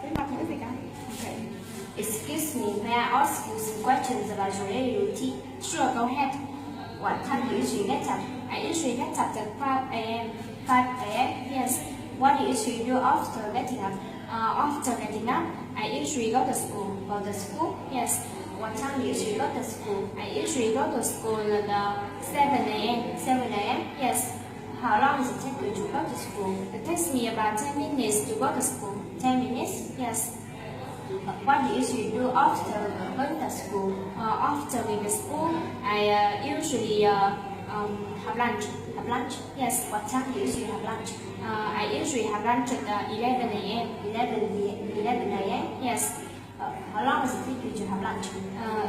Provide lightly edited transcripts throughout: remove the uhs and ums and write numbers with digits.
Biết mặt nữa gì cả. Okay. Excuse me, may I ask you some questions about your daily routine? Sure, go ahead. What time do you usually get up? I usually get up at 5 a.m. 5 a.m. Yes. What do you usually do after getting up? After getting up, I usually go to school. Go to school? Yes. What time do you usually go to school? I usually go to school at 7 a.m. 7 a.m. Yes. How long does it take you to go to school? It takes me about 10 minutes to go to school. 10 minutes? Yes. What do you usually do after going to school? After leaving school, I usually have lunch. Have lunch? Yes. What time do you usually have lunch? I usually have lunch at 11 a.m. 11 a.m. Yes. How long does it take you to have lunch?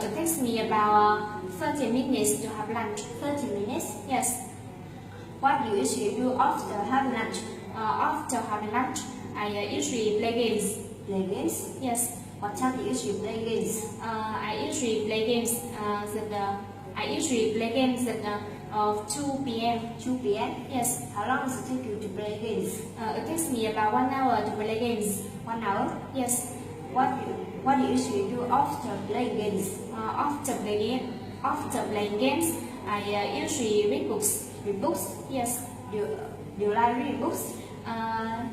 It takes me about 30 minutes to have lunch. 30 minutes? Yes. What do you usually do after having lunch? After having lunch, I usually play games. Play games? Yes. What time do you usually play games? I usually play games at 2 p.m. 2 p.m. Yes. How long does it take you to play games? It takes me about 1 hour to play games. 1 hour? Yes. What do you usually do after playing games? After playing games, I usually read books. Read books? Yes. Do you like reading books?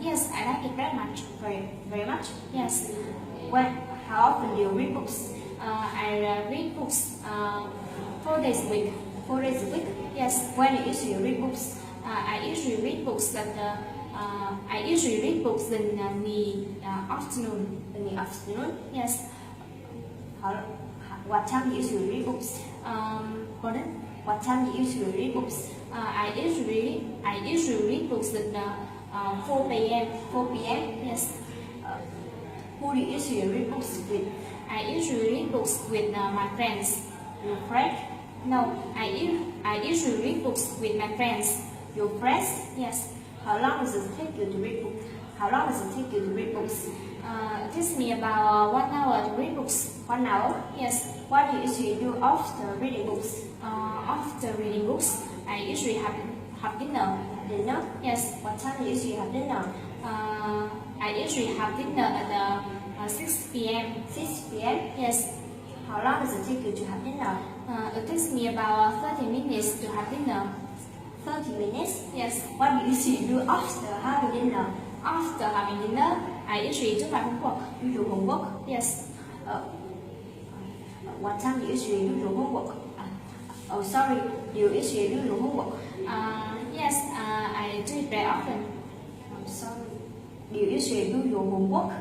Yes, I like it very much. Very much? Yes. How often do you read books? I read books 4 days a week. 4 days a week? Yes. When do you usually read books? I usually read books in the afternoon. In the afternoon? Yes. What time do you usually read books? Pardon? What time do you usually read books? I usually read books at 4 p.m. 4 p.m. Yes. Who do you usually read books with? I usually read books with my friends. Your friend? No, I usually read books with my friends. Your friends? Yes. How long does it take you to read books? How long does it take you to read books? It takes me about 1 hour to read books. 1 hour? Yes. What do you usually do after reading books? After reading books, I usually have dinner. Dinner? Yes. What time do you usually have dinner? I usually have dinner at 6 p.m. 6 p.m. Yes. How long does it take you to have dinner? It takes me about 30 minutes to have dinner. 30 minutes? Yes. What do you usually do after having dinner? After having dinner, I usually do my homework. You do homework? Yes. What time do you usually do your homework? Oh, sorry. Do you usually do your homework? Yes. I do it very often. I'm sorry. Do you usually do your homework?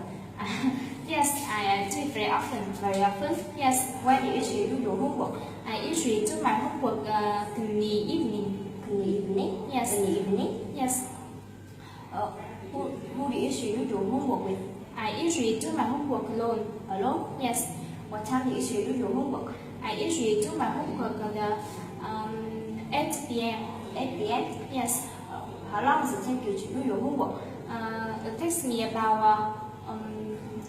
Yes, I do it very often. Very often? Yes. When do you usually do your homework? I usually do my homework in the evening. In the evening? Yes. In the evening? Yes. Who do you usually do your homework with? I usually do my homework alone. Alone? Yes. What time do you usually do your homework? I usually do my homework at 8 p.m. 8 p.m. Yes. How long does it take you to do your homework? It takes me about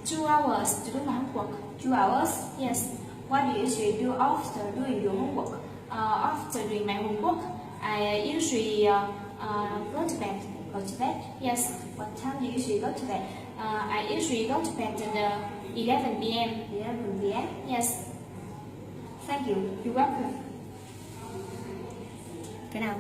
2 hours to do my homework. 2 hours? Yes. What do you usually do after doing your homework? After doing my homework, I usually go to bed. Go to bed? Yes. What time do you usually go to bed? I usually go to bed at 11 p.m. 11 p.m. Yes. Thank you. You're welcome. Cái nào?